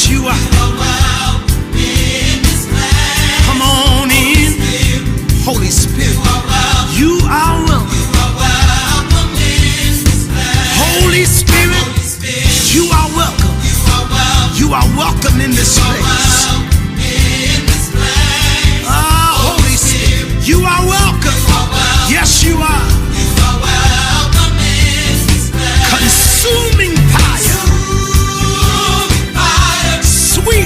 you are. Come on in, Holy Spirit. You are welcome. Holy Spirit, you are welcome. You are welcome in this place. Holy Spirit, you are welcome. Yes, you are. Consuming fire. Sweet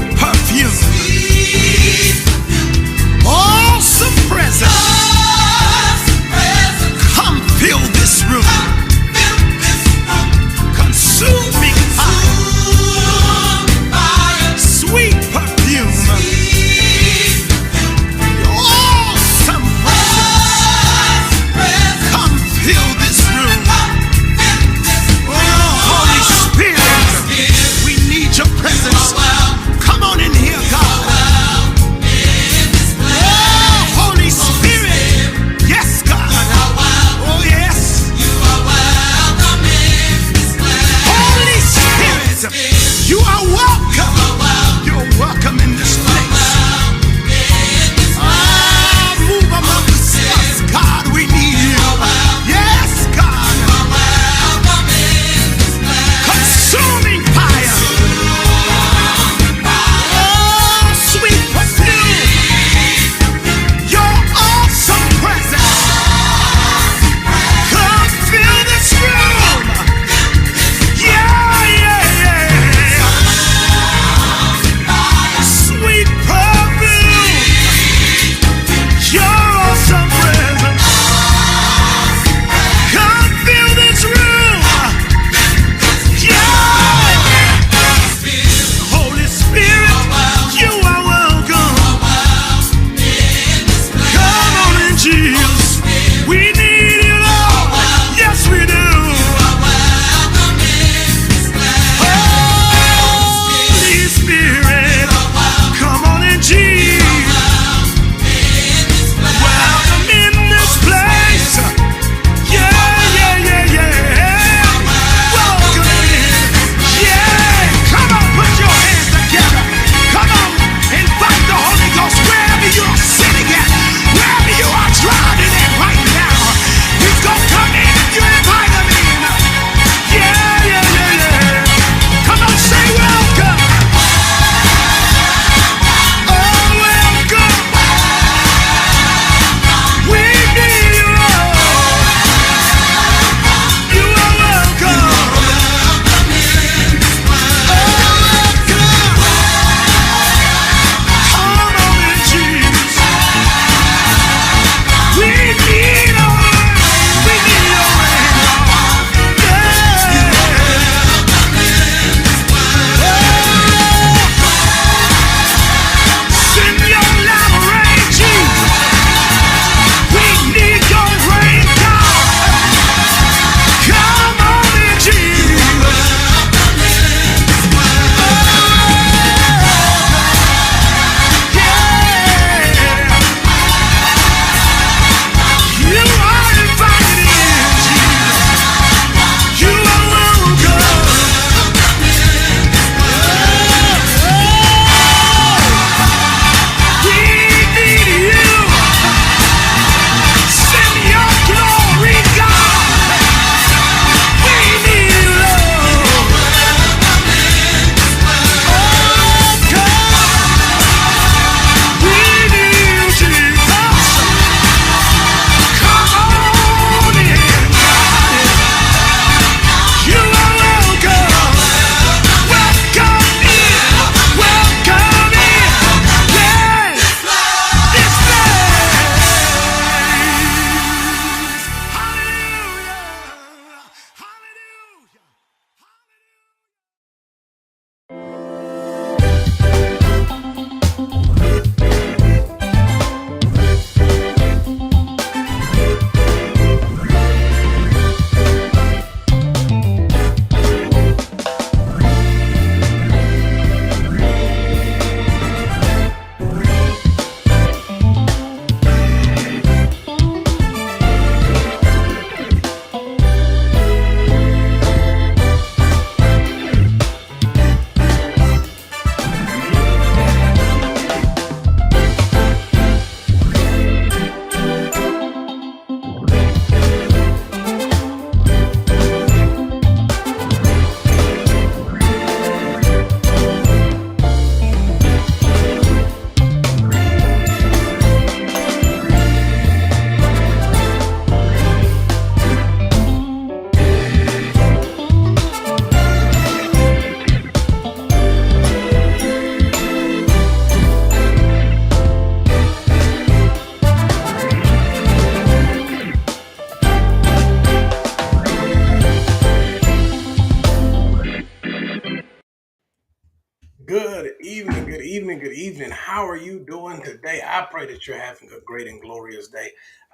evening. How are you doing today? I pray that you're having a great and glorious day.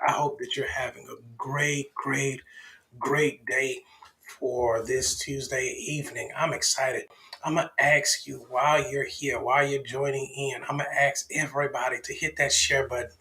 I hope that you're having a great day for this Tuesday evening. I'm excited. I'm going to ask you while you're here, while you're joining in, I'm going to ask everybody to hit that share button.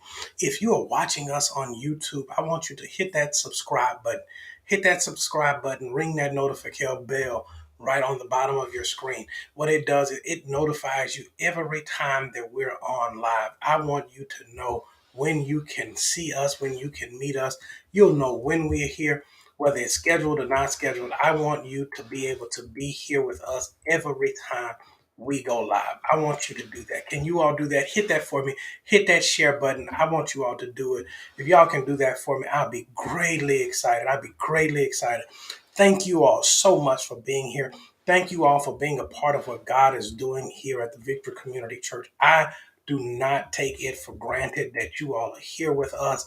If you are watching us on YouTube, I want you to hit that subscribe button. Hit that subscribe button, ring that notification bell right on the bottom of your screen. What it does is it notifies you every time that we're on live. I want you to know when you can see us, when you can meet us. You'll know when we're here, whether it's scheduled or not scheduled. I want you to be able to be here with us every time we go live. I want you to do that. Can you all do that? Hit that for me. Hit that share button. I want you all to do it. If y'all can do that for me, I'll be greatly excited. I'll be greatly excited. Thank you all so much for being here. Thank you all for being a part of what God is doing here at the Victory Community Church. I do not take it for granted that you all are here with us.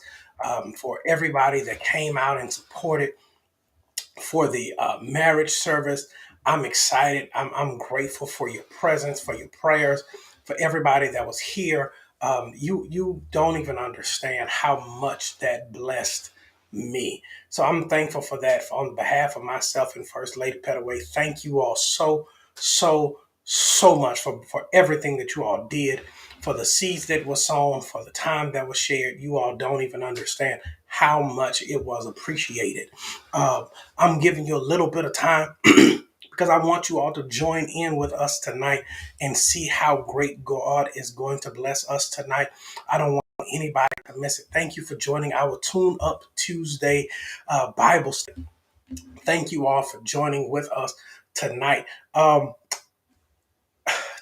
For everybody that came out and supported for the marriage service. I'm excited. I'm grateful for your presence, for your prayers, for everybody that was here. You don't even understand how much that blessed me. So I'm thankful for that. On behalf of myself and First Lady Petteway, thank you all so much for everything that you all did, for the seeds that were sown, for the time that was shared. You all don't even understand how much it was appreciated. Uh, I'm giving you a little bit of time because I want you all to join in with us tonight and see how great God is going to bless us tonight. I don't want anybody to miss it. Thank you for joining our Tune Up Tuesday Bible study. Thank you all for joining with us tonight.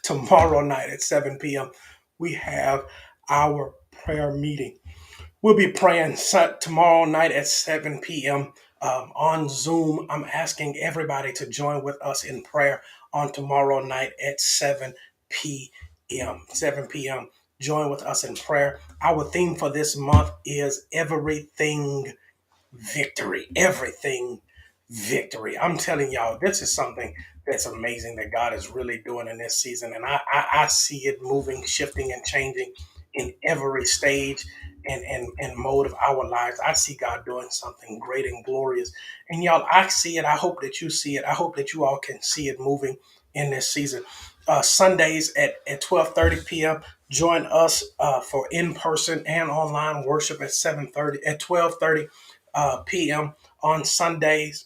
Tomorrow night at 7 p.m., we have our prayer meeting. We'll be praying tomorrow night at 7 p.m. On Zoom. I'm asking everybody to join with us in prayer on tomorrow night at 7 p.m. 7 p.m. Join with us in prayer. Our theme for this month is Everything Victory. Everything Victory. I'm telling y'all, this is something that's amazing that God is really doing in this season. And I see it moving, shifting, and changing in every stage and mode of our lives. I see God doing something great and glorious. And y'all, I see it. I hope that you see it. I hope that you all can see it moving in this season. Sundays at 12:30 p.m. Join us for in-person and online worship at 12:30 p.m. on Sundays.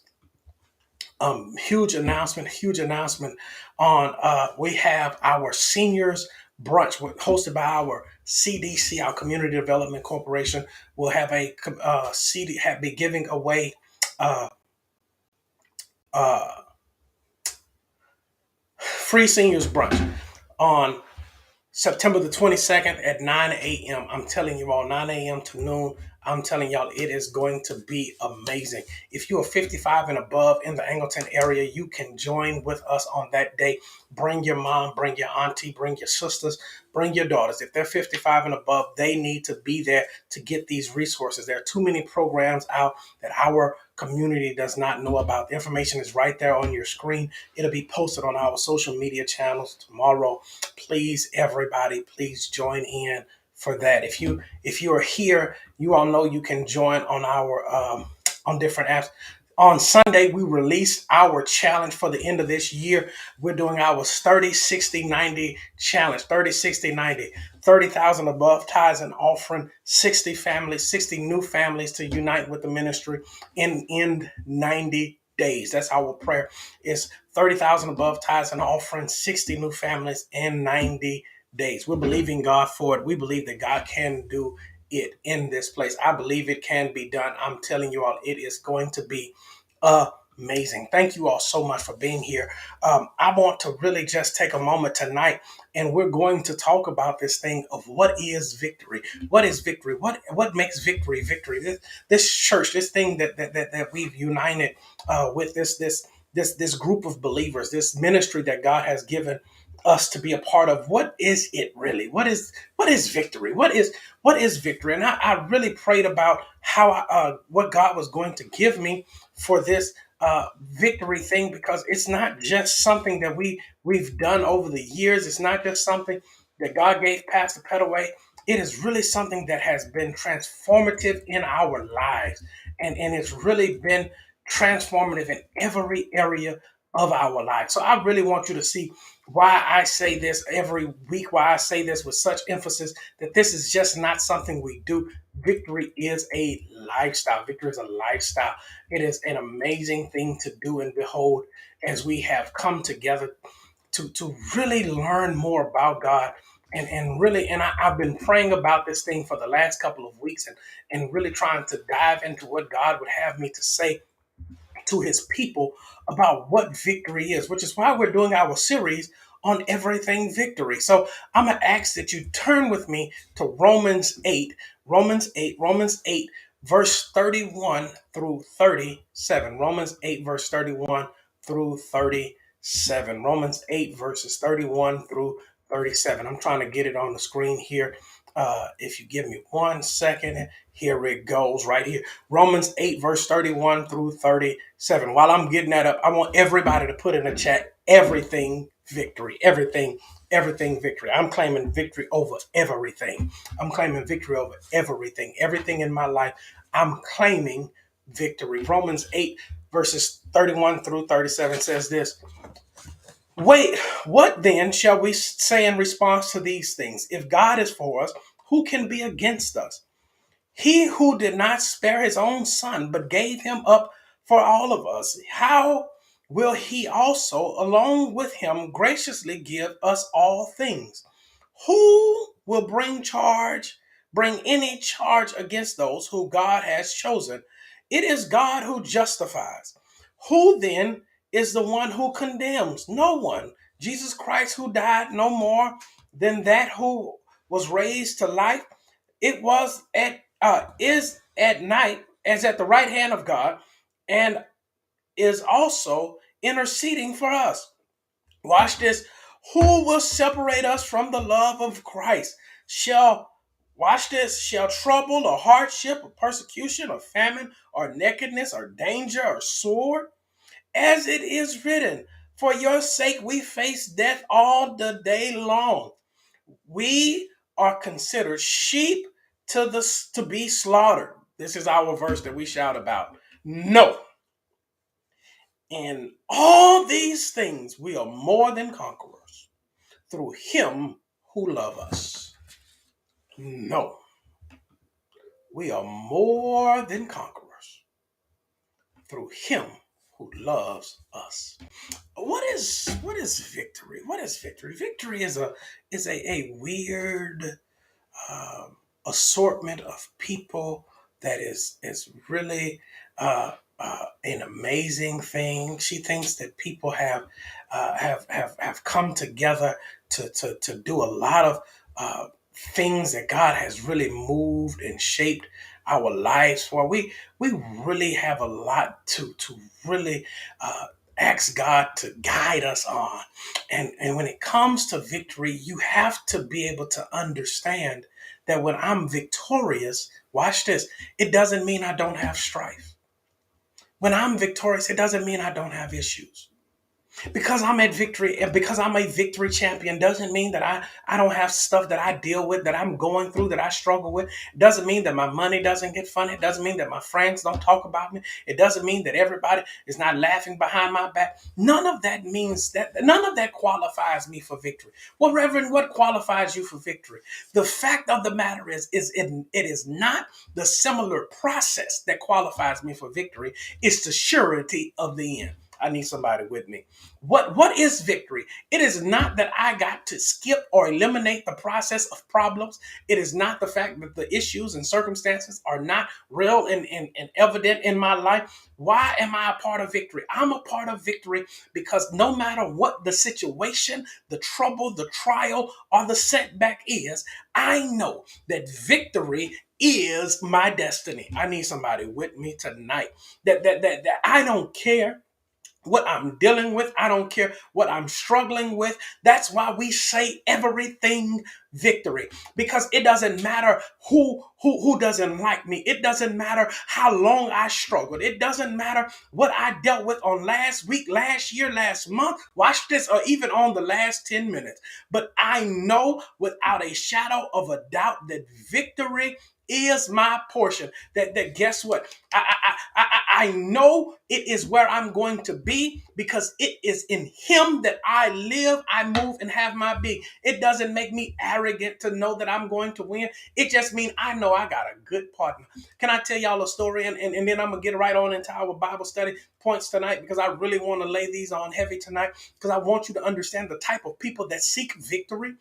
Huge announcement on we have our seniors brunch hosted by our CDC, our Community Development Corporation. We'll have a be giving away uh, uh, free seniors brunch on September the 22nd at 9 a.m. I'm telling you all, 9 a.m. to noon. I'm telling y'all, it is going to be amazing. If you are 55 and above in the Angleton area, you can join with us on that day. Bring your mom, bring your auntie, bring your sisters, bring your daughters. If they're 55 and above, they need to be there to get these resources. There are too many programs out that our community does not know about. The information is right there on your screen. It'll be posted on our social media channels tomorrow. Please, everybody, please join in for that. If you are here, you all know you can join on our on different apps. On Sunday, we released our challenge for the end of this year. We're doing our 30, 60, 90 challenge. 30, 60, 90. 30,000 above tithes and offering, 60 families, 60 new families to unite with the ministry in 90 days. That's our prayer. It's 30,000 above tithes and offering, 60 new families in 90 days. We're believing God for it. We believe that God can do it in this place. I believe it can be done. I'm telling you all, it is going to be amazing. Thank you all so much for being here. I want to really just take a moment tonight, and we're going to talk about this thing of what is victory. What is victory? What makes victory victory? This church, this thing that we've united with this group of believers, this ministry that God has given us to be a part of. What is it really? What is victory? What is victory? And I really prayed about how what God was going to give me for this victory thing, because it's not just something that we've done over the years. It's not just something that God gave Pastor Petteway, it is really something that has been transformative in our lives. And it's really been transformative in every area of our life. So I really want you to see why I say this every week, why I say this with such emphasis, that this is just not something we do. Victory is a lifestyle. Victory is a lifestyle. It is an amazing thing to do and behold as we have come together to really learn more about God. I've been praying about this thing for the last couple of weeks and really trying to dive into what God would have me to say to his people about what victory is, which is why we're doing our series on everything victory. So I'm going to ask that you turn with me to Romans 8, verse 31 through 37. Romans 8, verse 31 through 37. Romans 8, verses 31 through 37. I'm trying to get it on the screen here. If you give me 1 second, here it goes right here. Romans 8, verse 31 through 37. While I'm getting that up, I want everybody to put in the chat everything victory. Everything victory. I'm claiming victory over everything. I'm claiming victory over everything. Everything in my life, I'm claiming victory. Romans 8, verses 31 through 37 says this. Wait, what then shall we say in response to these things? If God is for us, who can be against us? He who did not spare his own son, but gave him up for all of us, how will he also, along with him, graciously give us all things? Who will bring any charge against those who God has chosen? It is God who justifies. Who then is the one who condemns? No one. Jesus Christ, who died no more than that who was raised to life, it was at is at night as at the right hand of God, and is also interceding for us. Watch this. Who will separate us from the love of Christ? Shall trouble or hardship or persecution or famine or nakedness or danger or sword? As it is written, for your sake we face death all the day long. We are considered sheep to be slaughtered. This is our verse that we shout about. No. In all these things, we are more than conquerors through him who loves us. No. We are more than conquerors through him who loves us. What is victory? What is victory? Victory is a weird assortment of people that is really an amazing thing. She thinks that people have come together to do a lot of things that God has really moved and shaped our lives for. We really have a lot to really ask God to guide us on. And when it comes to victory, you have to be able to understand that when I'm victorious, watch this, it doesn't mean I don't have strife. When I'm victorious, it doesn't mean I don't have issues. Because I'm at victory and because I'm a victory champion doesn't mean that I don't have stuff that I deal with, that I'm going through, that I struggle with. It doesn't mean that my money doesn't get funny. It doesn't mean that my friends don't talk about me. It doesn't mean that everybody is not laughing behind my back. None of that means that, none of that qualifies me for victory. Well, Reverend, what qualifies you for victory? The fact of the matter it is not the similar process that qualifies me for victory. It's the surety of the end. I need somebody with me. What is victory? It is not that I got to skip or eliminate the process of problems. It is not the fact that the issues and circumstances are not real and evident in my life. Why am I a part of victory? I'm a part of victory because no matter what the situation, the trouble, the trial, or the setback is, I know that victory is my destiny. I need somebody with me tonight. That I don't care what I'm dealing with. I don't care what I'm struggling with. That's why we say everything victory, because it doesn't matter who doesn't like me. It doesn't matter how long I struggled. It doesn't matter what I dealt with on last week, last year, last month. Watch this, or even on the last 10 minutes. But I know without a shadow of a doubt that victory is my portion. That guess what? I know it is where I'm going to be, because it is in Him that I live, I move, and have my being. It doesn't make me arrogant to know that I'm going to win. It just means I know I got a good partner. Can I tell y'all a story? And then I'm going to get right on into our Bible study points tonight, because I really want to lay these on heavy tonight, because I want you to understand the type of people that seek victory.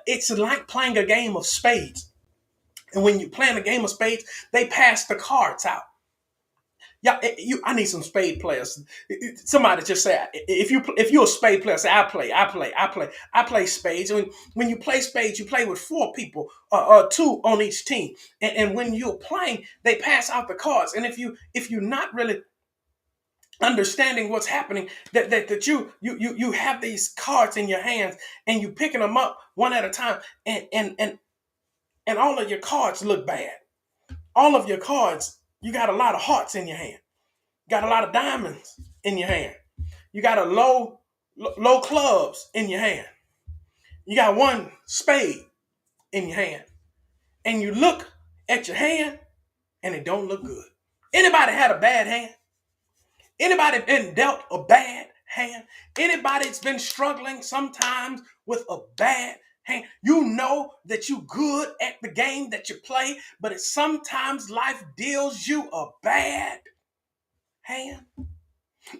It's like playing a game of spades. And when you're playing a game of spades, they pass the cards out. Yeah, I need some spade players. Somebody just say, if you're a spade player, say I play spades. When you play spades, you play with four people, two on each team. And when you're playing, they pass out the cards. And if you're not really understanding what's happening, that you have these cards in your hands, and you picking them up one at a time, and all of your cards look bad. All of your cards, you got a lot of hearts in your hand. Got a lot of diamonds in your hand. You got a low clubs in your hand. You got one spade in your hand. And you look at your hand and it don't look good. Anybody had a bad hand? Anybody been dealt a bad hand? Anybody's been struggling sometimes with a bad hand? You know that you good at the game that you play, but sometimes life deals you a bad hand.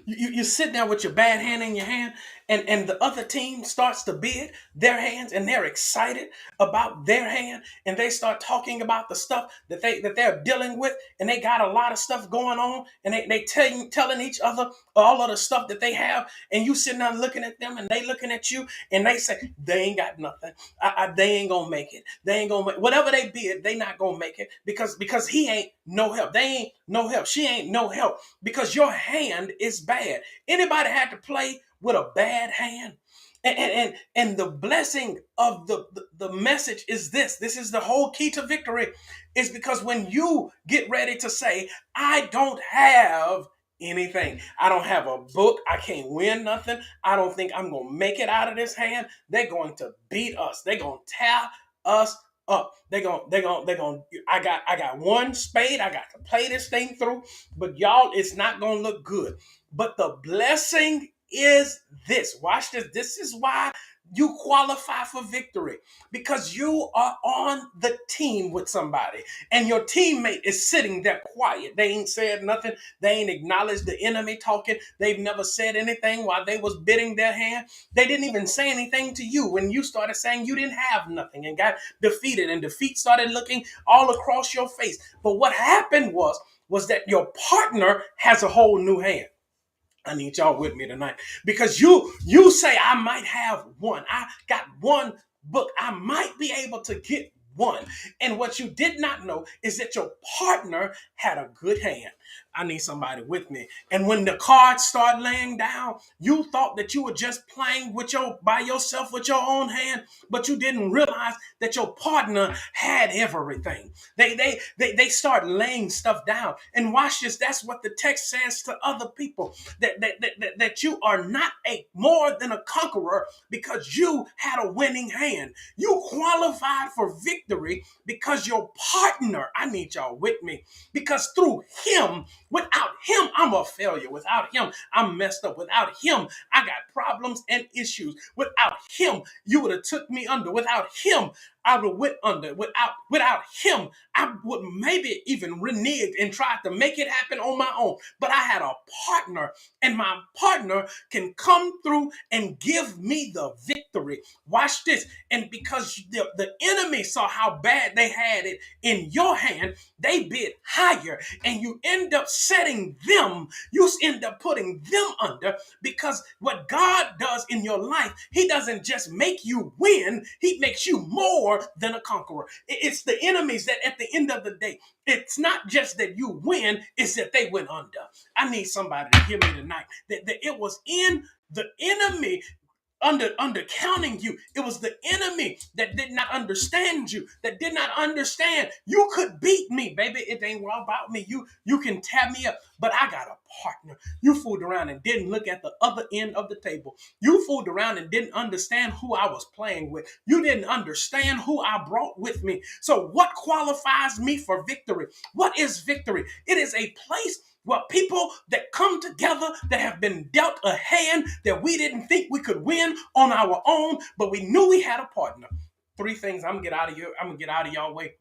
You sit there with your bad hand in your hand, and the other team starts to bid their hands, and they're excited about their hand, and they start talking about the stuff that they're dealing with, and they got a lot of stuff going on, and they telling each other all of the stuff that they have, and you sitting there looking at them, and they looking at you, and they say they ain't got nothing. They ain't gonna make it. They ain't gonna make whatever they bid. They not gonna make it, because he ain't no help. They ain't no help. She ain't no help, because your hand is bad. Anybody had to play with a bad hand? And the blessing of the message is this is the whole key to victory, is because when you get ready to say, I don't have anything, I don't have a book, I can't win nothing, I don't think I'm gonna make it out of this hand, they're going to beat us, they're gonna tear us up. They're gonna I got one spade, I got to play this thing through, but y'all, it's not gonna look good. But the blessing is this. Watch this. This is why you qualify for victory, because you are on the team with somebody, and your teammate is sitting there quiet. They ain't said nothing. They ain't acknowledged the enemy talking. They've never said anything while they was bidding their hand. They didn't even say anything to you when you started saying you didn't have nothing and got defeated, and defeat started looking all across your face. But what happened was that your partner has a whole new hand. I need y'all with me tonight, because you say, I might have one. I got one book. I might be able to get one. And what you did not know is that your partner had a good hand. I need somebody with me. And when the cards start laying down, you thought that you were just playing by yourself with your own hand, but you didn't realize that your partner had everything. They start laying stuff down. And watch this. That's what the text says to other people, that you are not more than a conqueror because you had a winning hand. You qualified for victory because your partner, I need y'all with me, because through him, without him, I'm a failure. Without him, I'm messed up. Without him, I got problems and issues. Without him, you would have took me under. Without him, I would have went under. Without him, I would maybe even reneged and tried to make it happen on my own. But I had a partner, and my partner can come through and give me the victory. Watch this. And because the enemy saw how bad they had it in your hand, they bid higher, and you end up setting them, you end up putting them under, because what God does in your life, he doesn't just make you win, he makes you more than a conqueror. It's the enemies that at the end of the day, it's not just that you win, it's that they went under. I need somebody to hear me tonight, that it was in the enemy under counting you. It was the enemy that did not understand you, that did not understand you could beat me, baby. It ain't all about me. You can tear me up, but I got a partner. You fooled around and didn't look at the other end of the table. You fooled around and didn't understand who I was playing with. You didn't understand who I brought with me. So what qualifies me for victory? What is victory? It is a place where people that come together, that have been dealt a hand that we didn't think we could win on our own, but we knew we had a partner. Three things. I'm gonna get out of y'all way.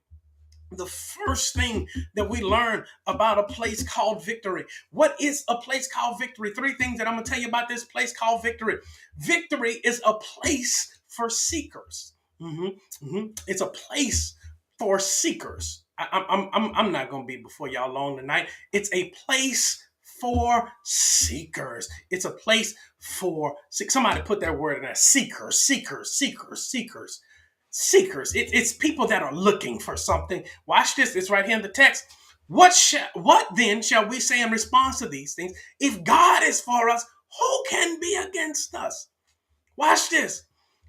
The first thing that we learn about a place called victory. What is a place called victory? Three things that I'm gonna tell you about this place called victory. Victory is a place for seekers. It's a place for seekers. I'm not gonna be before y'all long tonight. It's a place for seekers. It's a place for somebody put that word in there. Seekers, seekers, seekers, seekers, seekers. It's people that are looking for something. Watch this. It's right here in the text. What then shall we say in response to these things? If God is for us, who can be against us? Watch this.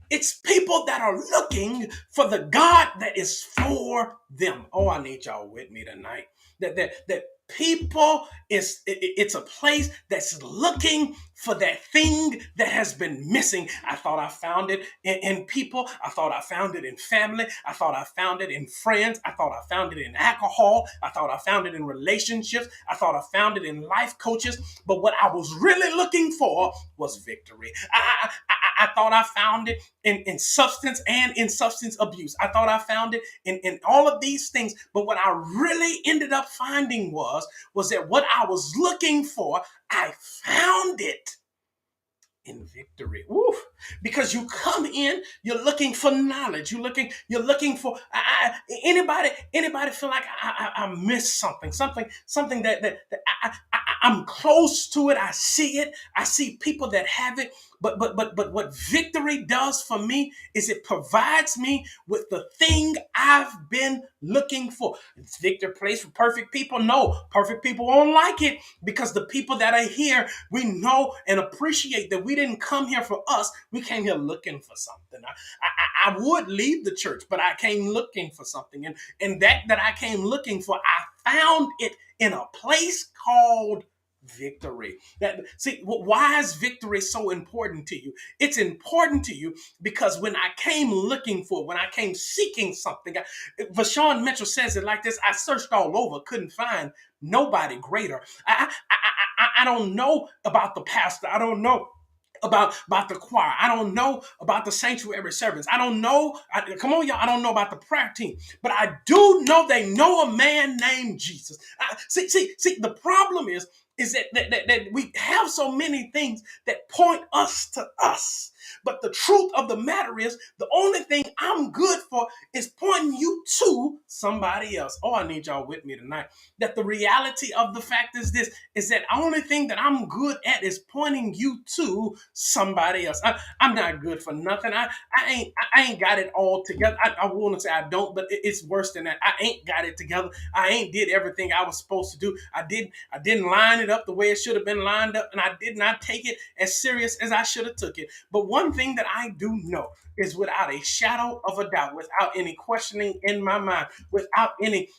It's people that are looking for the God that is for them. Oh, I need y'all with me tonight. That people it's a place that's looking for that thing that has been missing. I thought I found it in people. I thought I found it in family. I thought I found it in friends. I thought I found it in alcohol. I thought I found it in relationships. I thought I found it in life coaches. But what I was really looking for was victory. I thought I found it in substance and in substance abuse. I thought I found it in all of these things. But what I really ended up finding was that what I was looking for, I found it in victory. Woo. Because you come in, you're looking for knowledge. You're looking for anybody feel like I missed something that I'm close to it. I see it. I see people that have it. But what victory does for me is it provides me with the thing I've been looking for. It's victory place for perfect people? No, perfect people won't like it, because the people that are here, we know and appreciate that we didn't come here for us. We came here looking for something. I would leave the church, but I came looking for something. And that I came looking for, I found it in a place called victory. Why is victory so important to you? It's important to you because when I came looking for, when I came seeking something, Vashawn Mitchell says it like this: I searched all over, couldn't find nobody greater. I don't know about the pastor. I don't know about the choir. I don't know about the sanctuary servants. I don't know. Come on, y'all. I don't know about the prayer team, but I do know they know a man named Jesus. See. The problem is that we have so many things that point us to us. But the truth of the matter is, the only thing I'm good for is pointing you to somebody else. Oh, I need y'all with me tonight. That the reality of the fact is this, is that the only thing that I'm good at is pointing you to somebody else. I'm not good for nothing. I ain't got it all together. I want to say I don't, but it's worse than that. I ain't got it together. I ain't did everything I was supposed to do. I didn't line it up the way it should have been lined up, and I did not take it as serious as I should have took it. But one thing that I do know is, without a shadow of a doubt, without any questioning in my mind, without any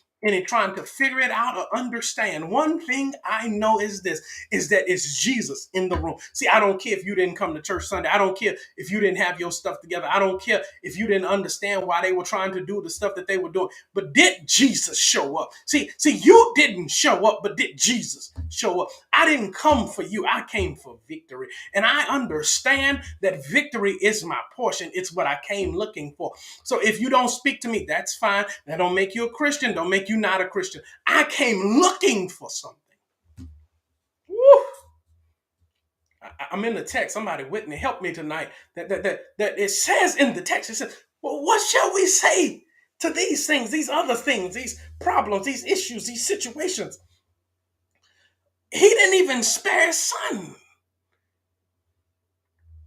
trying to figure it out or understand, one thing I know is this, is that it's Jesus in the room. See, I don't care if you didn't come to church Sunday. I don't care if you didn't have your stuff together. I don't care if you didn't understand why they were trying to do the stuff that they were doing. But did Jesus show up? See, you didn't show up, but did Jesus show up? I didn't come for you. I came for victory. And I understand that victory is my portion. It's what I came looking for. So if you don't speak to me, that's fine. That don't make you a Christian. Don't make you not a Christian. I came looking for something. Woo. I'm in the text. Somebody with me, help me tonight. That it says in the text, it says, well, what shall we say to these things, these other things, these problems, these issues, these situations? He didn't even spare his son.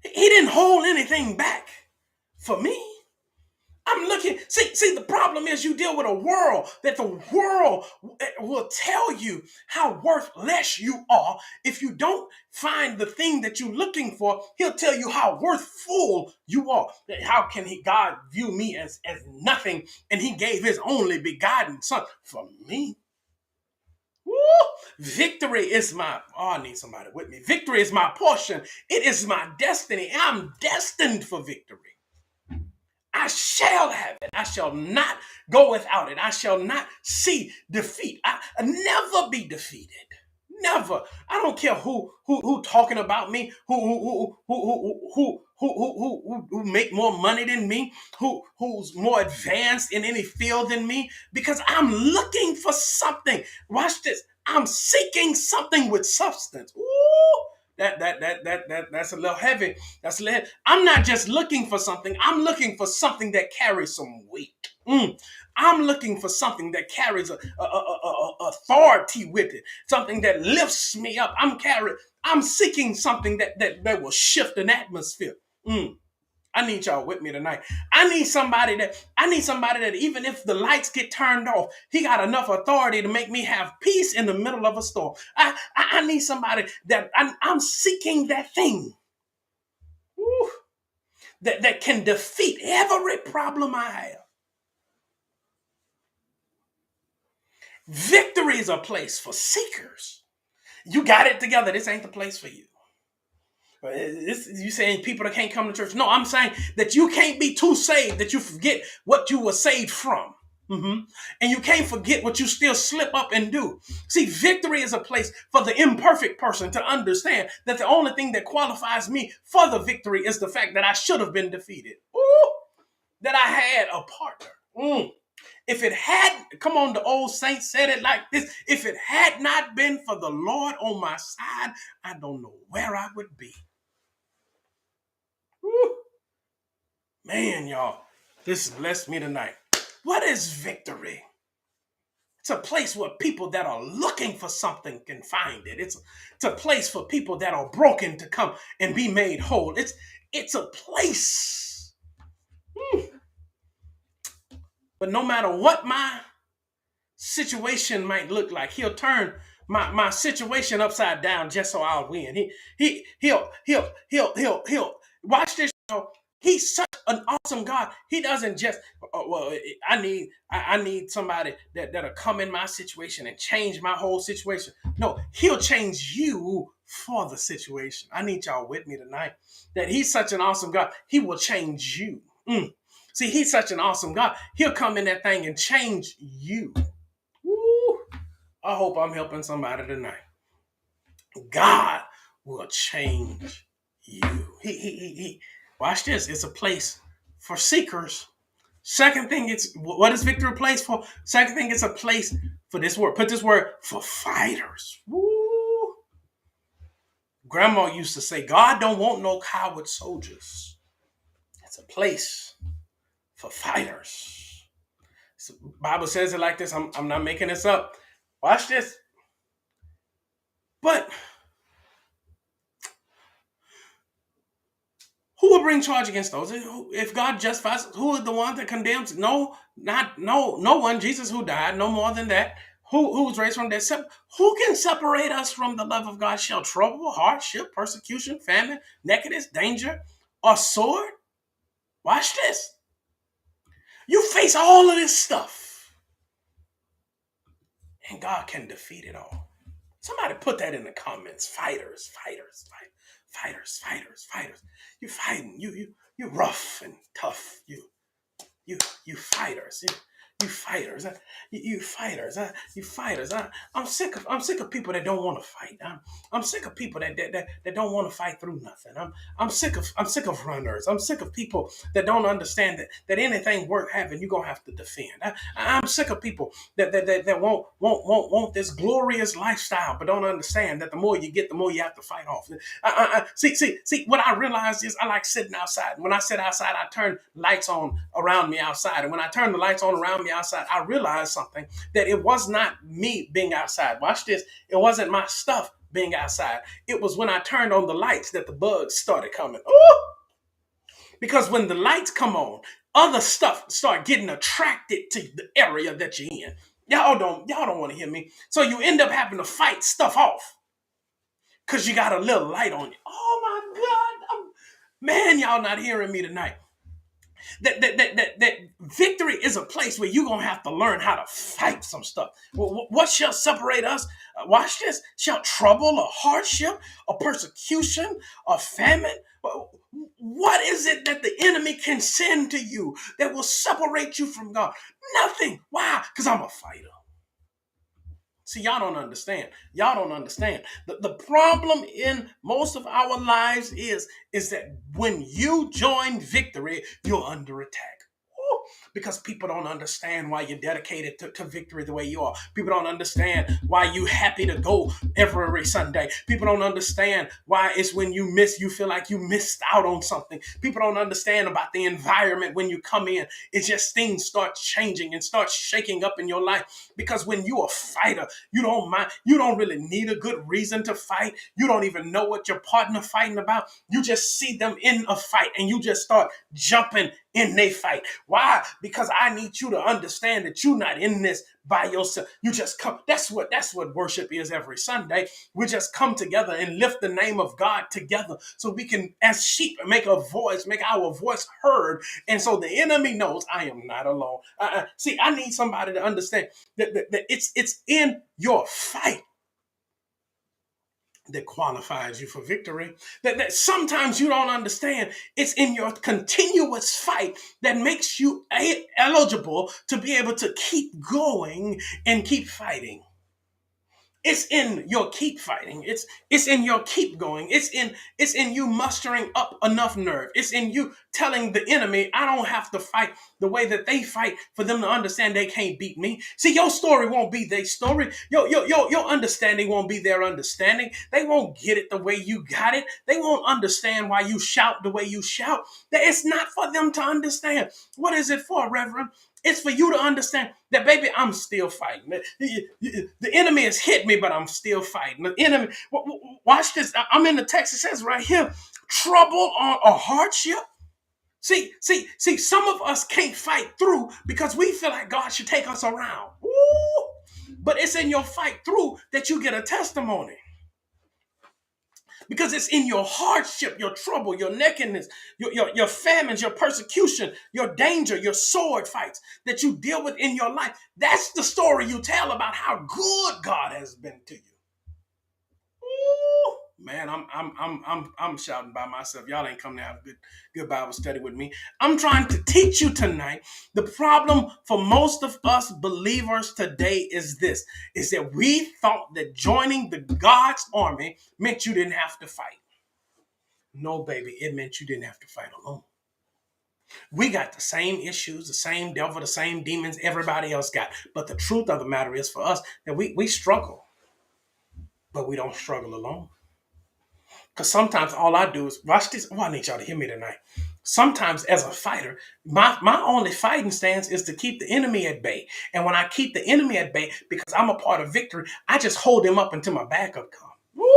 He didn't hold anything back for me. I'm looking. See, the problem is you deal with a world that the world will tell you how worthless you are. If you don't find the thing that you're looking for, he'll tell you how worthful you are. How can God view me as nothing? And he gave his only begotten son for me. Woo! Victory is I need somebody with me. Victory is my portion. It is my destiny. I'm destined for victory. I shall have it. I shall not go without it. I shall not see defeat. I never be defeated. Never. I don't care who talking about me, who make more money than me, who's more advanced in any field than me, because I'm looking for something. Watch this. I'm seeking something with substance. Ooh, that's a little heavy. That's a little. I'm not just looking for something. I'm looking for something that carries some weight. I'm looking for something that carries a authority with it, something that lifts me up. I'm seeking something that will shift an atmosphere. I need y'all with me tonight. I need somebody that even if the lights get turned off, he got enough authority to make me have peace in the middle of a storm. I need somebody that I'm seeking that thing. Woo, that can defeat every problem I have. Victory is a place for seekers. You got it together. This ain't the place for you. You saying people that can't come to church? No, I'm saying that you can't be too saved that you forget what you were saved from. And you can't forget what you still slip up and do. See, victory is a place for the imperfect person to understand that the only thing that qualifies me for the victory is the fact that I should have been defeated. Ooh, that I had a partner. If it had, come on, the old saint said it like this: if it had not been for the Lord on my side, I don't know where I would be. Woo. Man, y'all, this blessed me tonight. What is victory? It's a place where people that are looking for something can find it. It's a place for people that are broken to come and be made whole. It's a place. But no matter what my situation might look like, he'll turn my situation upside down just so I'll win. He'll watch this show. He's such an awesome God. He doesn't just well, I need somebody that'll come in my situation and change my whole situation. No, he'll change you for the situation. I need y'all with me tonight. That he's such an awesome God. He will change you. See, he's such an awesome God. He'll come in that thing and change you. Woo. I hope I'm helping somebody tonight. God will change you. He. Watch this. It's a place for seekers. Second thing, it's what is victory a place for? Second thing, it's a place for this word. Put this word for fighters. Woo. Grandma used to say, God don't want no coward soldiers. It's a place for fighters. So Bible says it like this. I'm not making this up. Watch this. But who will bring charge against those? If God justifies, who is the one that condemns? No one. Jesus who died, no more than that. Who was raised from the dead? Who can separate us from the love of God? Shall trouble, hardship, persecution, famine, nakedness, danger, or sword? Watch this. You face all of this stuff, and God can defeat it all. Somebody put that in the comments. Fighters. You fighting. You rough and tough. You fighters. You fighters. You fighters. I'm sick of people that don't want to fight. I'm sick of people that don't want to fight through nothing. I'm sick of runners. I'm sick of people that don't understand that anything worth having you're gonna have to defend. I'm sick of people that want this glorious lifestyle, but don't understand that the more you get, the more you have to fight off. See. What I realized is I like sitting outside. When I sit outside, I turn lights on around me outside, and when I turn the lights on around me me outside, I realized something, that it was not me being outside. Watch this. It wasn't my stuff being outside. It was when I turned on the lights that the bugs started coming. Ooh! Because when the lights come on, other stuff start getting attracted to the area that you're in. Y'all don't want to hear me. So you end up having to fight stuff off because you got a little light on you. Oh my God. Man, y'all not hearing me tonight. That victory is a place where you're going to have to learn how to fight some stuff. What shall separate us? Watch this. Shall trouble or hardship or persecution or famine? What is it that the enemy can send to you that will separate you from God? Nothing. Why? Because I'm a fighter. See, y'all don't understand. Y'all don't understand. The problem in most of our lives is that when you join victory, you're under attack. Woo! Because people don't understand why you're dedicated to victory the way you are. People don't understand why you happy to go every Sunday. People don't understand why it's when you miss, you feel like you missed out on something. People don't understand about the environment when you come in. It's just things start changing and start shaking up in your life. Because when you're a fighter, you don't mind. You don't really need a good reason to fight. You don't even know what your partner fighting about. You just see them in a fight and you just start jumping in they fight. Why? Because I need you to understand that you're not in this by yourself. You just come. That's what worship is every Sunday. We just come together and lift the name of God together so we can, as sheep, make our voice heard. And so the enemy knows I am not alone. See, I need somebody to understand that it's in your fight that qualifies you for victory. That sometimes you don't understand. It's in your continuous fight that makes you eligible to be able to keep going and keep fighting. It's in your keep fighting. It's in your keep going. It's in you mustering up enough nerve. It's in you telling the enemy, I don't have to fight the way that they fight for them to understand they can't beat me. See, your story won't be their story. Your understanding won't be their understanding. They won't get it the way you got it. They won't understand why you shout the way you shout. It's not for them to understand. What is it for, Reverend? It's for you to understand that, baby, I'm still fighting. The enemy has hit me, but I'm still fighting. The enemy, watch this. I'm in the text. It says right here, trouble or hardship. See, some of us can't fight through because we feel like God should take us around. Ooh. But it's in your fight through that you get a testimony. Because it's in your hardship, your trouble, your nakedness, your famines, your persecution, your danger, your sword fights that you deal with in your life. That's the story you tell about how good God has been to you. Ooh, man, I'm shouting by myself. Y'all ain't come to have good Bible study with me. I'm trying to teach you tonight. The problem for most of us believers today is this, is that we thought that joining the God's army meant you didn't have to fight. No, baby, it meant you didn't have to fight alone. We got the same issues, the same devil, the same demons everybody else got. But the truth of the matter is for us that we struggle, but we don't struggle alone. Because sometimes all I do is, watch this. Oh, I need y'all to hear me tonight. Sometimes as a fighter, my only fighting stance is to keep the enemy at bay. And when I keep the enemy at bay, because I'm a part of victory, I just hold him up until my backup comes. Woo!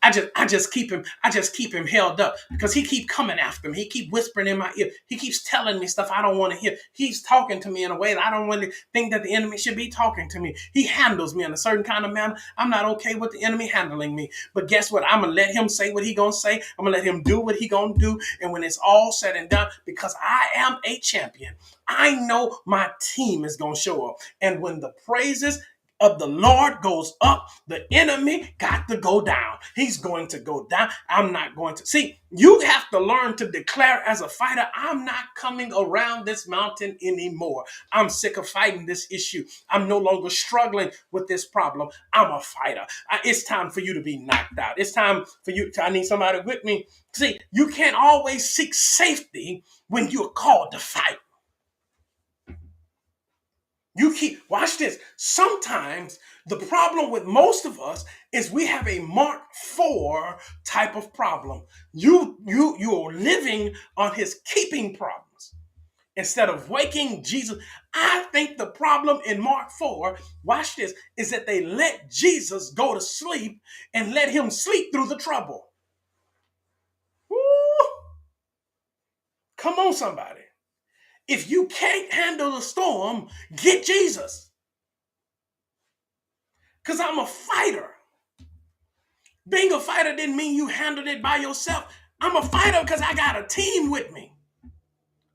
I just keep him held up because he keep coming after me. He keep whispering in my ear. He keeps telling me stuff I don't want to hear. He's talking to me in a way that I don't really think that the enemy should be talking to me. He handles me in a certain kind of manner. I'm not okay with the enemy handling me. But guess what? I'm going to let him say what he going to say. I'm going to let him do what he going to do. And when it's all said and done, because I am a champion, I know my team is going to show up. And when the praises of the Lord goes up, the enemy got to go down. He's going to go down. I'm not going to. See, you have to learn to declare as a fighter, I'm not coming around this mountain anymore. I'm sick of fighting this issue. I'm no longer struggling with this problem. I'm a fighter. It's time for you to be knocked out. It's time for you. I need somebody with me. See, you can't always seek safety when you're called to fight. Watch this. Sometimes the problem with most of us is we have a Mark IV type of problem. You're living on his keeping problems. instead of waking Jesus. I think the problem in Mark 4, watch this, is that they let Jesus go to sleep and let him sleep through the trouble. Woo! Come on, somebody. If you can't handle the storm, get Jesus. Because I'm a fighter. Being a fighter didn't mean you handled it by yourself. I'm a fighter because I got a team with me.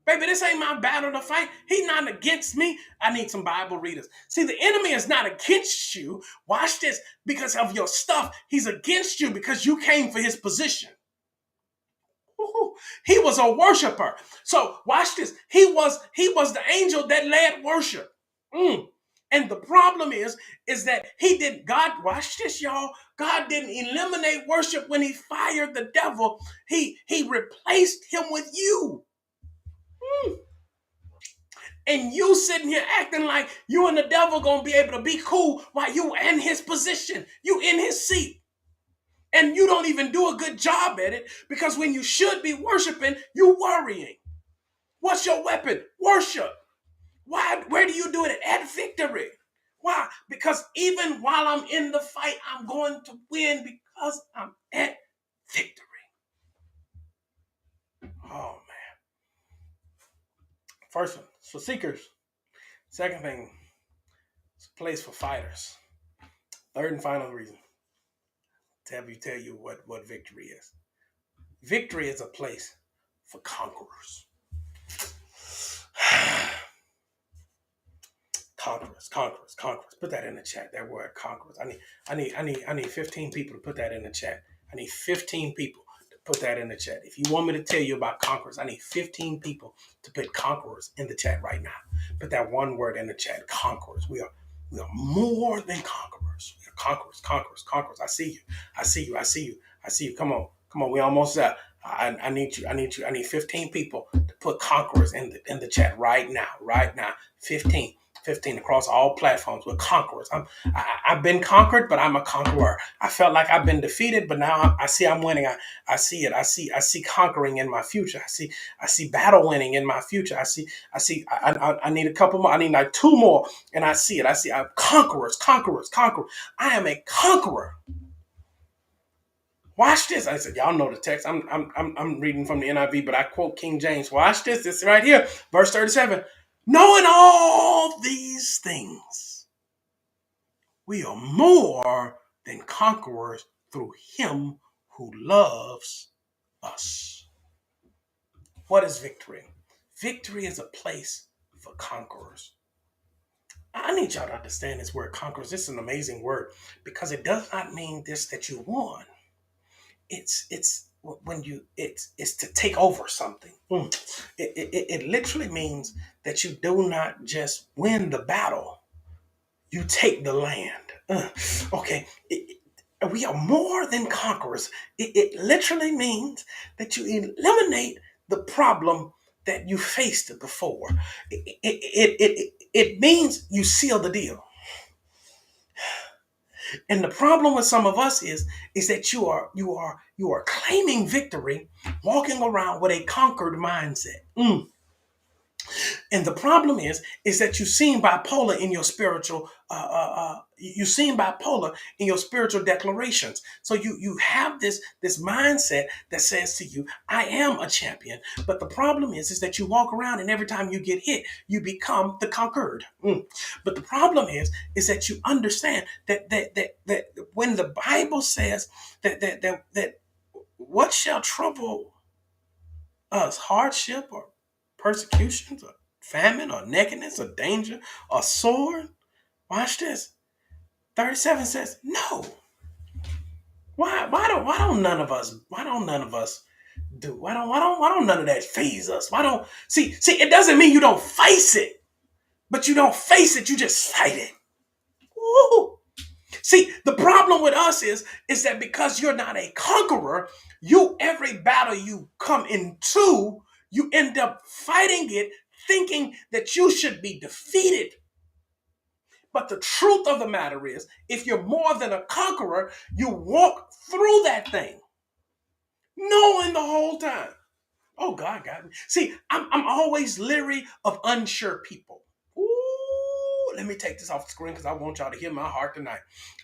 Baby, this ain't my battle to fight. He's not against me. I need some Bible readers. See, the enemy is not against you. Watch this. Because of your stuff, he's against you because you came for his position. Woo-hoo. He was a worshiper. So watch this. He was the angel that led worship. And the problem is that he did God, watch this, y'all. God didn't eliminate worship when he fired the devil. He replaced him with you. And you sitting here acting like you and the devil gonna be able to be cool while you in his position, you in his seat. And you don't even do a good job at it because when you should be worshiping, you worrying. What's your weapon? Worship. Why? Where do you do it? At victory. Why? Because even while I'm in the fight, I'm going to win because I'm at victory. Oh man. First one, it's for seekers. Second thing, it's a place for fighters. Third and final reason to have you tell you what victory is. Victory is a place for conquerors. Conquerors. Put that in the chat. That word conquerors. I need 15 people to put that in the chat. I need 15 people to put that in the chat. If you want me to tell you about conquerors, I need 15 people to put conquerors in the chat right now. Put that one word in the chat. Conquerors. We are more than conquerors. We are conquerors. I see you. Come on. We almost there. I need you. I need 15 people to put conquerors in the chat right now. 15 across all platforms. We're conquerors. I've been conquered, but I'm a conqueror. I felt like I've been defeated, but now I see I'm winning. I see it. I see conquering in my future. I see battle winning in my future. I need a couple more. I need like 2 more, and I see it. I'm conquerors. I am a conqueror. Watch this. I said, y'all know the text. I'm reading from the NIV, but I quote King James. Watch this. This is right here, verse 37. Knowing all these things, we are more than conquerors through him who loves us. What is victory? Victory is a place for conquerors. I need y'all to understand this word conquerors. This is an amazing word because it does not mean this that you won. It's when you it's to take over something. It literally means that you do not just win the battle, you take the land. Okay, we are more than conquerors. It literally means that you eliminate the problem that you faced before. It means you seal the deal. And the problem with some of us is that you are claiming victory, walking around with a conquered mindset. And the problem is that you seem bipolar in your spiritual. You seem bipolar in your spiritual declarations. So you have this mindset that says to you, "I am a champion." But the problem is that you walk around and every time you get hit, you become the conquered. But the problem is that you understand that when the Bible says that what shall trouble us, hardship or persecutions or famine or nakedness or danger or sword. Watch this. 37 says no. Why don't none of us do? Why don't none of that faze us? Why don't see it doesn't mean you don't face it, but you don't face it, you just fight it. Woo. See, the problem with us is that because you're not a conqueror, every battle you come into, you end up fighting it, thinking that you should be defeated. But the truth of the matter is, if you're more than a conqueror, you walk through that thing, knowing the whole time Oh, God got me. See, I'm always leery of unsure people. Ooh, let me take this off the screen because I want y'all to hear my heart tonight.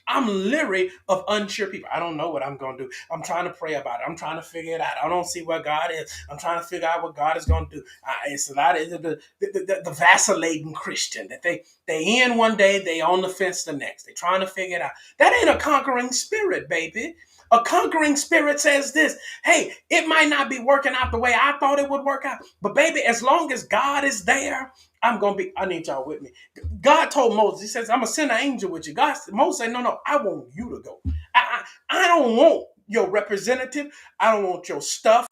I'm leery of unsure people. I don't know what I'm going to do. I'm trying to pray about it. I'm trying to figure it out. I don't see where God is. I'm trying to figure out what God is going to do. It's a lot of the vacillating Christian that they in one day, they on the fence the next. They trying to figure it out. That ain't a conquering spirit, baby. A conquering spirit says this: hey, it might not be working out the way I thought it would work out, but baby, as long as God is there, I'm gonna be. I need y'all with me. God told Moses, He says, "I'm gonna send an angel with you." Moses said, "No, no, I want you to go. I don't want your representative. I don't want your stuff.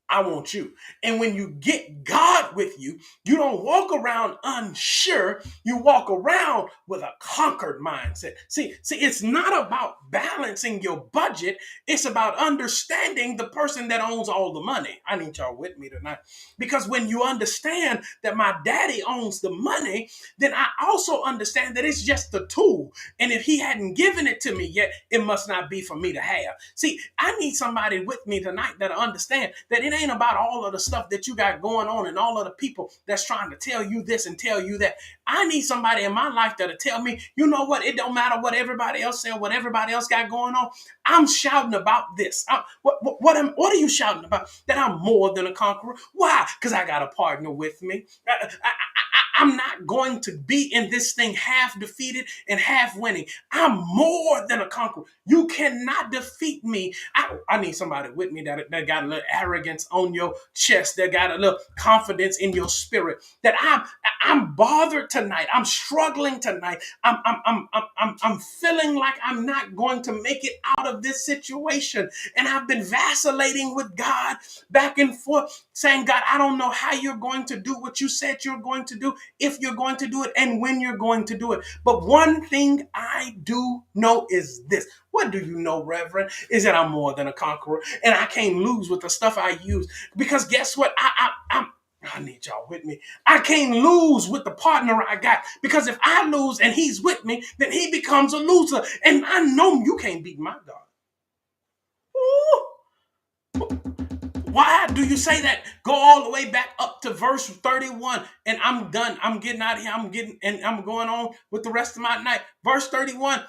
I want you." And when you get God with you, you don't walk around unsure. You walk around with a conquered mindset. See, it's not about balancing your budget. It's about understanding the person that owns all the money. I need y'all with me tonight. Because when you understand that my daddy owns the money, then I also understand that it's just the tool. And if he hadn't given it to me yet, it must not be for me to have. See, I need somebody with me tonight that understand that it ain't about all of the stuff that you got going on and all of the people that's trying to tell you this and tell you that. I need somebody in my life that'll tell me, you know what, it don't matter what everybody else said, what everybody else got going on. I'm shouting about this. What are you shouting about? That I'm more than a conqueror. Why? Because I got a partner with me. I'm not going to be in this thing half defeated and half winning. I'm more than a conqueror. You cannot defeat me. I need somebody with me that got a little arrogance on your chest, that got a little confidence in your spirit. That I'm bothered tonight. I'm struggling tonight. I'm feeling like I'm not going to make it out of this situation. And I've been vacillating with God back and forth, saying, God, I don't know how you're going to do what you said you're going to do, if you're going to do it, and when you're going to do it. But one thing I do know is this. What do you know, Reverend? Is that I'm more than a conqueror, and I can't lose with the stuff I use. Because guess what? I need y'all with me. I can't lose with the partner I got, because if I lose and he's with me, then he becomes a loser. And I know you can't beat my God. Ooh. Why do you say that? Go all the way back up to verse 31, and I'm done. I'm getting out of here. I'm going on with the rest of my night. Verse 31.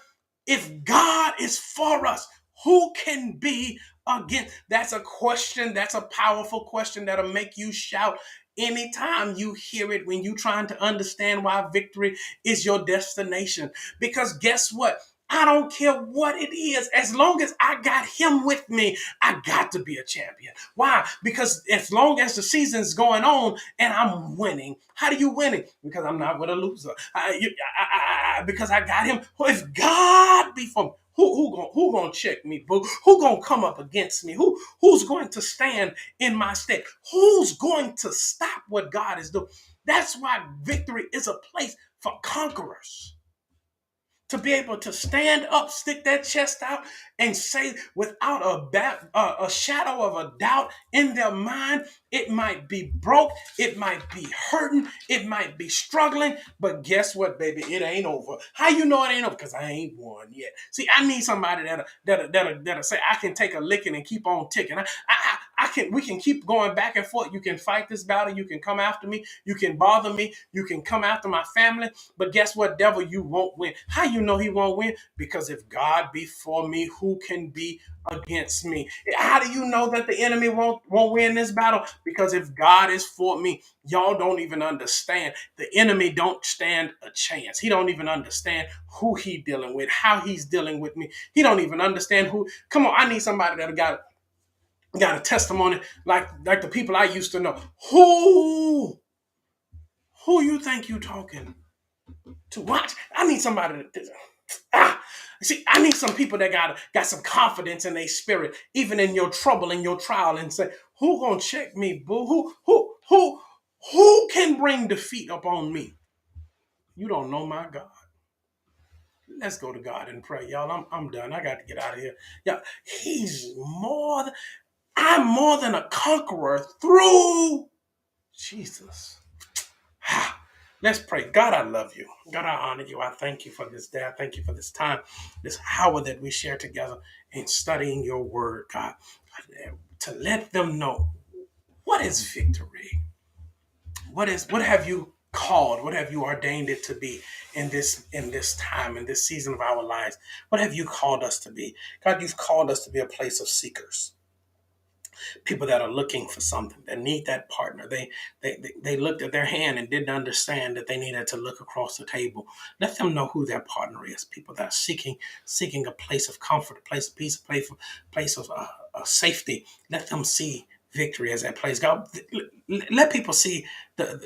If God is for us, who can be against? That's a question. That's a powerful question that'll make you shout anytime you hear it, when you're trying to understand why victory is your destination. Because guess what? I don't care what it is. As long as I got him with me, I got to be a champion. Why? Because as long as the season's going on and I'm winning. How do you win it? Because I'm not with a loser. Because I got him. If God be for me, who gonna check me, boo? Who gonna come up against me? Who's going to stand in my stead? Who's going to stop what God is doing? That's why victory is a place for conquerors, to be able to stand up, stick that chest out, and say without a shadow of a doubt in their mind, it might be broke, it might be hurting, it might be struggling, but guess what, baby? It ain't over. How you know it ain't over? Because I ain't won yet. See, I need somebody that'll say, I can take a licking and keep on ticking. I can. We can keep going back and forth. You can fight this battle. You can come after me. You can bother me. You can come after my family. But guess what, devil? You won't win. How you know he won't win? Because if God be for me, who can be against me? How do you know that the enemy won't win this battle? Because if God is for me, y'all don't even understand. The enemy don't stand a chance. He don't even understand who he dealing with, how he's dealing with me. He don't even understand who. Come on, I need somebody that got a testimony like the people I used to know. Who you think you talking to? What? I need somebody to see. I need some people that got some confidence in their spirit, even in your trouble, in your trial, and say, who gonna check me, boo? Who can bring defeat upon me? You don't know my God. Let's go to God and pray, y'all. I'm done. I got to get out of here. Yeah, I'm more than a conqueror through Jesus. Let's pray. God, I love you. God, I honor you. I thank you for this day. I thank you for this time, this hour that we share together in studying your word, God, to let them know what is victory? What have you called? What have you ordained it to be in this time, in this season of our lives? What have you called us to be? God, you've called us to be a place of seekers. People that are looking for something, that need that partner. They looked at their hand and didn't understand that they needed to look across the table. Let them know who their partner is. People that are seeking a place of comfort, a place of peace, a place of safety. Let them see victory as that place. God, let people see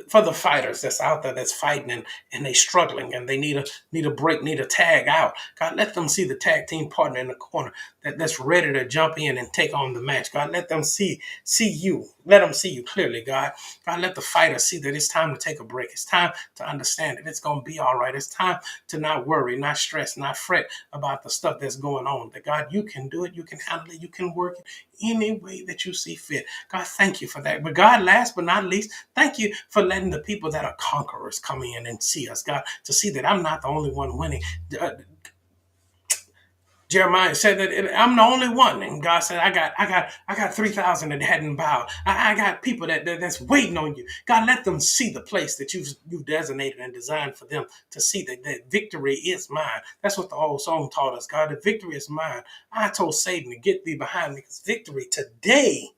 for the fighters that's out there that's fighting and they struggling and they need a break, need a tag out. God, let them see the tag team partner in the corner that's ready to jump in and take on the match. God, let them see you. Let them see you clearly, God. God, let the fighters see that it's time to take a break. It's time to understand that it's going to be all right. It's time to not worry, not stress, not fret about the stuff that's going on. That God, you can do it. You can handle it. You can work it any way that you see fit. God, thank you for that. But God, last but not least, thank you for letting the people that are conquerors come in and see us, God, to see that I'm not the only one winning. Jeremiah said that I'm the only one, and God said, "I got 3,000 that hadn't bowed. I got people that's waiting on you. God, let them see the place that you've designated and designed for them to see that victory is mine." That's what the old song taught us. God, the victory is mine. I told Satan to get thee behind me, because victory today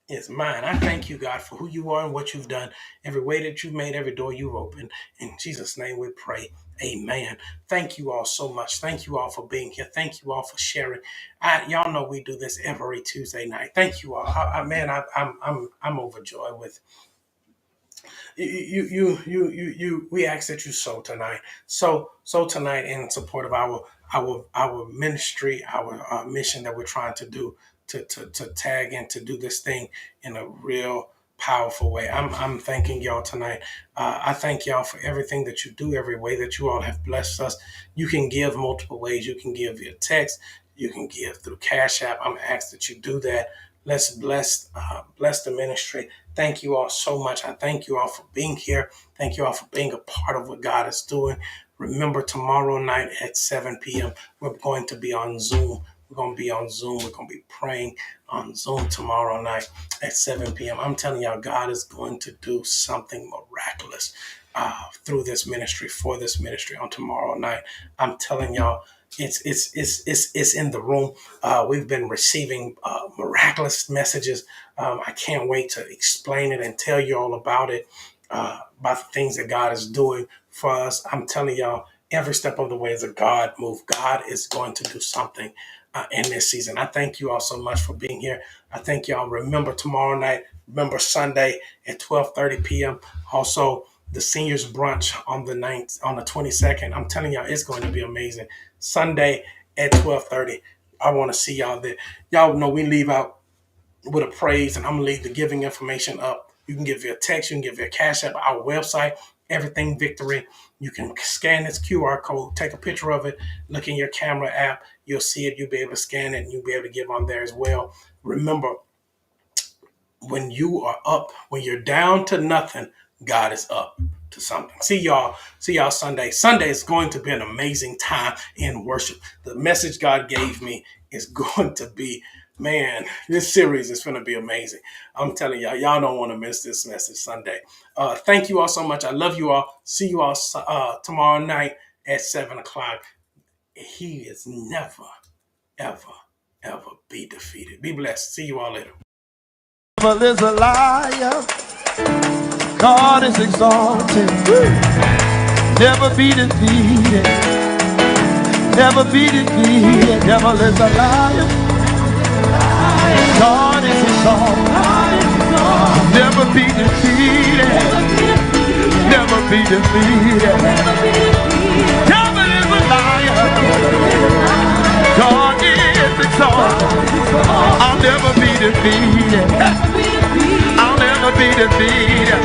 is mine. I thank you, God, for who you are and what you've done, every way that you've made, every door you've opened. In Jesus' name we pray. Amen. Thank you all so much. Thank you all for being here. Thank you all for sharing. Y'all know we do this every Tuesday night. Thank you all. I'm overjoyed with you. We ask that you sow tonight. So tonight in support of our ministry, our mission that we're trying to do, to tag and to do this thing in a real powerful way. I'm thanking y'all tonight. I thank y'all for everything that you do, every way that you all have blessed us. You can give multiple ways. You can give via text. You can give through Cashapp. I'm asked that you do that. Let's bless the ministry. Thank you all so much. I thank you all for being here. Thank you all for being a part of what God is doing. Remember, tomorrow night at 7 p.m., we're going to be on Zoom. We're going to be on Zoom. We're going to be praying on Zoom tomorrow night at 7 p.m. I'm telling y'all, God is going to do something miraculous through this ministry, for this ministry on tomorrow night. I'm telling y'all, it's in the room. We've been receiving miraculous messages. I can't wait to explain it and tell you all about it, about the things that God is doing for us. I'm telling y'all, every step of the way is a God move. God is going to do something in this season. I thank you all so much for being here. I thank y'all. Remember tomorrow night. Remember Sunday at 12:30 p.m. Also, the seniors brunch on the 22nd. I'm telling y'all, it's going to be amazing. Sunday at 12:30. I want to see y'all there. Y'all know we leave out with a praise, and I'm going to leave the giving information up. You can give via text. You can give via Cashapp. Our website, Everything Victory. You can scan this QR code, take a picture of it, look in your camera app. You'll see it. You'll be able to scan it, and you'll be able to give on there as well. Remember, when you are up, when you're down to nothing, God is up to something. See y'all Sunday. Sunday is going to be an amazing time in worship. The message God gave me is going to be, man, this series is going to be amazing. I'm telling y'all don't want to miss this message Sunday. Thank you all so much. I love you all. See you all tomorrow night at 7 o'clock. He is never, ever, ever be defeated. Be blessed. See you all later. The devil is a liar. God is exalted. Never be defeated. Never be defeated. Devil is a liar. God is exalted. Never be defeated. Never be defeated. Devil is a liar. God is exalted. I'll never be defeated. I'll never be defeated.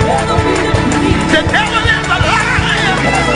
The devil is a liar.